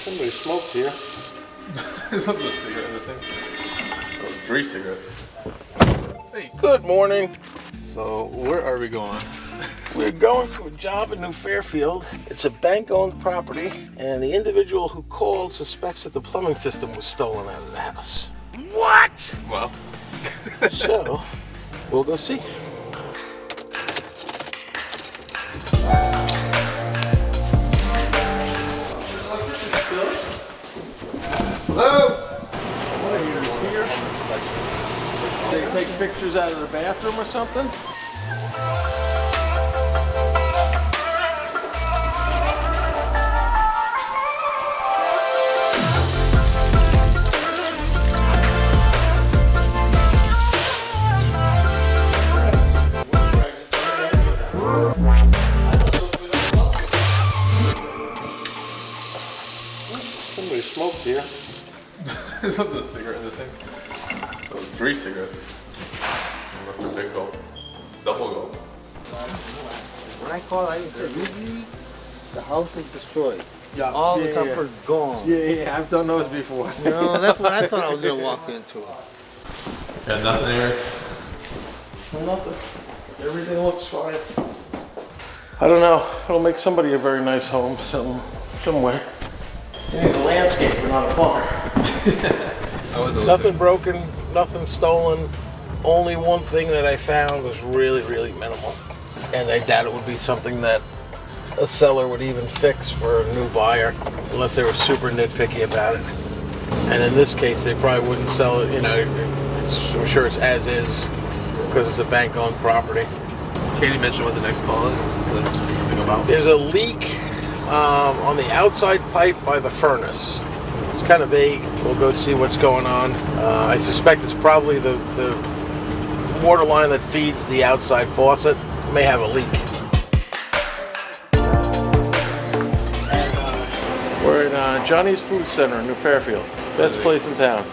Somebody smoked here. There's not a cigarette in this thing. Oh, 3 cigarettes. Hey, good morning. So, where are we going? We're going to a job in New Fairfield. It's a bank-owned property, and the individual who called suspects that the plumbing system was stolen out of the house. What? Well. So, we'll go see. Hello? What are you here? They take pictures out of the bathroom or something? Somebody smoked here. There's not a cigarette in this thing. Oh, 3 cigarettes. Must have big gulp. Double gulp. When I called, I said, usually the house is destroyed. Yeah. All the stuff is gone. Yeah, I've done those before. No, that's what I thought I was going to walk into. Got nothing here? Nothing. Everything looks fine. I don't know. It'll make somebody a very nice home somewhere. You need a landscaper, not a plumber. Nothing broken, nothing stolen. Only one thing that I found was really, really minimal. And I doubt it would be something that a seller would even fix for a new buyer, unless they were super nitpicky about it. And in this case, they probably wouldn't sell it, I'm sure it's as is, because it's a bank-owned property. Katie mentioned what the next call is. Something about. There's a leak on the outside pipe by the furnace. It's kind of vague. We'll go see what's going on. I suspect it's probably the water line that feeds the outside faucet. It may have a leak. We're in Johnny's Food Center in New Fairfield. Best place in town.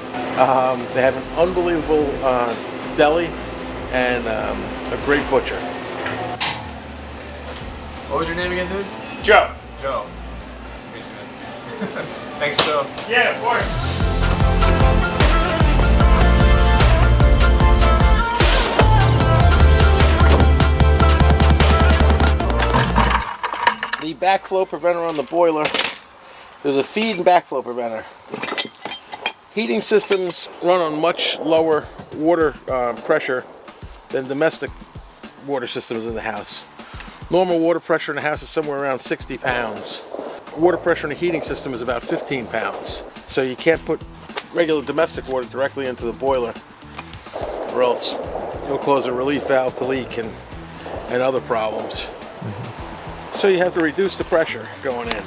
They have an unbelievable deli and a great butcher. What was your name again, dude? Joe. Joe. Nice to meet you, man. Thanks, Joe. Yeah, of course. The backflow preventer on the boiler. There's a feed and backflow preventer. Heating systems run on much lower water pressure than domestic water systems in the house. Normal water pressure in the house is somewhere around 60 pounds. Water pressure in a heating system is about 15 pounds. So you can't put regular domestic water directly into the boiler, or else it'll cause a relief valve to leak and other problems. So you have to reduce the pressure going in.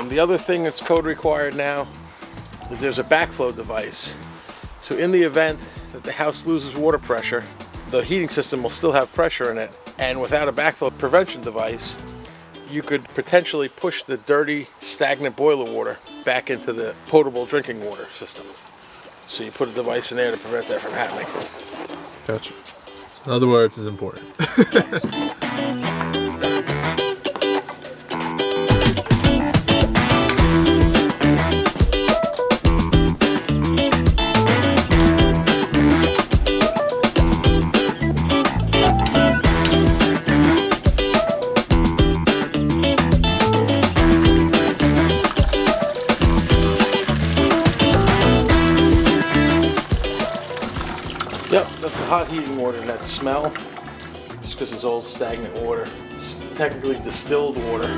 The other thing that's code required now is there's a backflow device. So in the event that the house loses water pressure, the heating system will still have pressure in it. And without a backflow prevention device, you could potentially push the dirty, stagnant boiler water back into the potable drinking water system. So you put a device in there to prevent that from happening. Gotcha. In other words, it's important. Yep, that's the hot heating water, that smell, just because it's old stagnant water. It's technically distilled water.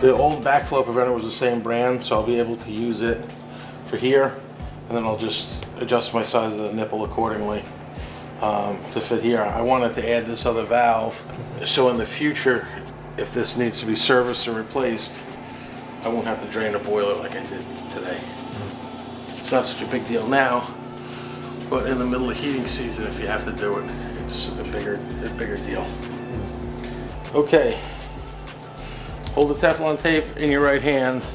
The old backflow preventer was the same brand, so I'll be able to use it for here, and then I'll just adjust my size of the nipple accordingly to fit here. I wanted to add this other valve, so in the future, if this needs to be serviced or replaced, I won't have to drain a boiler like I did today. It's not such a big deal now, But in the middle of heating season, if you have to do it, it's a bigger deal. Okay, hold the Teflon tape in your right hand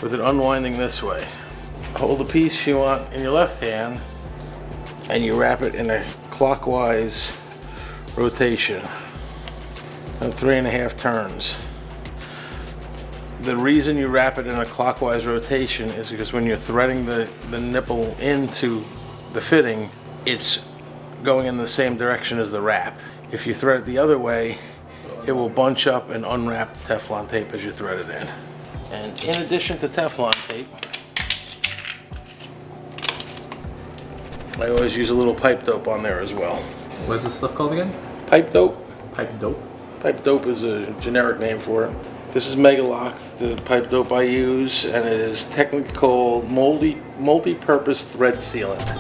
with it unwinding this way. Hold the piece you want in your left hand and you wrap it in a clockwise rotation of 3.5 turns. The reason you wrap it in a clockwise rotation is because when you're threading the nipple into the fitting, it's going in the same direction as the wrap. If you thread it the other way, it will bunch up and unwrap the Teflon tape as you thread it in. And in addition to Teflon tape, I always use a little pipe dope on there as well. What is this stuff called again? Pipe dope. Pipe dope? Pipe dope is a generic name for it. This is Megalock, the pipe dope I use, and it is technically called multi-purpose thread sealant.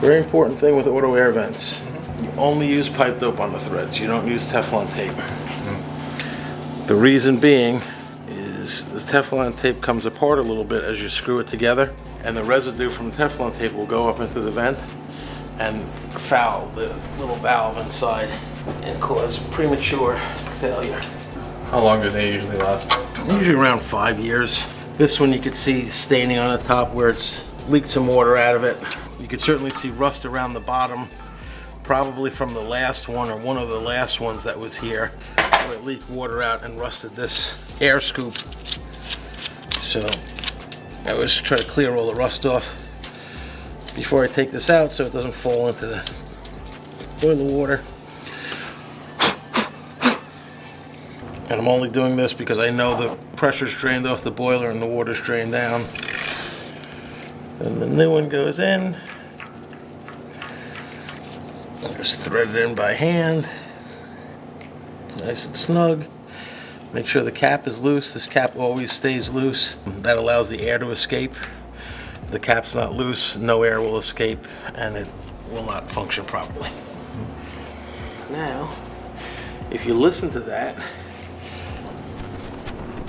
Very important thing with auto air vents. You only use pipe dope on the threads. You don't use Teflon tape. The reason being is the Teflon tape comes apart a little bit as you screw it together, and the residue from the Teflon tape will go up into the vent and foul the little valve inside and cause premature failure. How long do they usually last? Usually around 5 years. This one you could see staining on the top where it's leaked some water out of it. You could certainly see rust around the bottom, probably from the last one or one of the last ones that was here, where it leaked water out and rusted this air scoop. So I always try to clear all the rust off before I take this out so it doesn't fall into the boiler water. And I'm only doing this because I know the pressure's drained off the boiler and the water's drained down. And the new one goes in. Just thread it in by hand. Nice and snug. Make sure the cap is loose. This cap always stays loose. That allows the air to escape. If the cap's not loose, no air will escape and it will not function properly. Now, if you listen to that,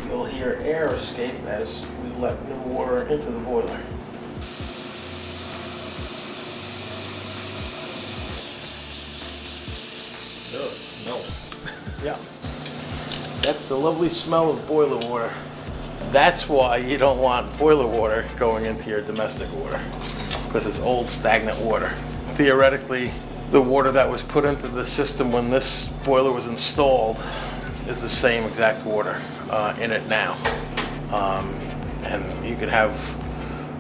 you'll hear air escape as we let new water into the boiler. No. Yeah. That's the lovely smell of boiler water. That's why you don't want boiler water going into your domestic water, because it's old stagnant water. Theoretically, the water that was put into the system when this boiler was installed is the same exact water in it now. And you could have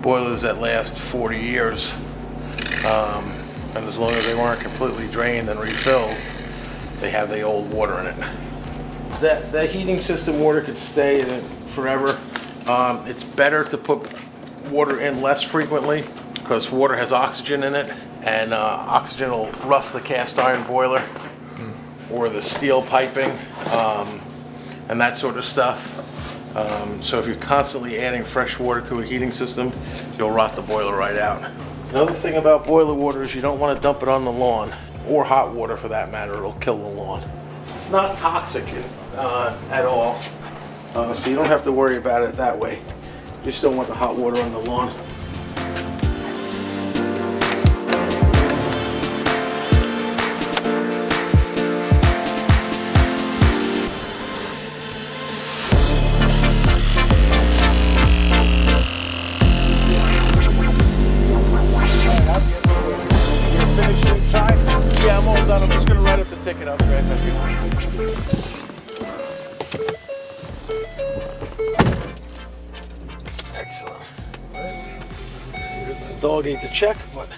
boilers that last 40 years, and as long as they weren't completely drained and refilled, they have the old water in it. That heating system water could stay in it forever. It's better to put water in less frequently because water has oxygen in it, and oxygen will rust the cast iron boiler or the steel piping and that sort of stuff. So if you're constantly adding fresh water to a heating system, you'll rot the boiler right out. Another thing about boiler water is you don't want to dump it on the lawn, or hot water for that matter. It'll kill the lawn. It's not toxic at all, so you don't have to worry about it that way. You just don't want the hot water on the lawn. Yeah, I'm all done. I'm just going to write up the ticket. I'll be right back. Excellent. The dog ate the check, but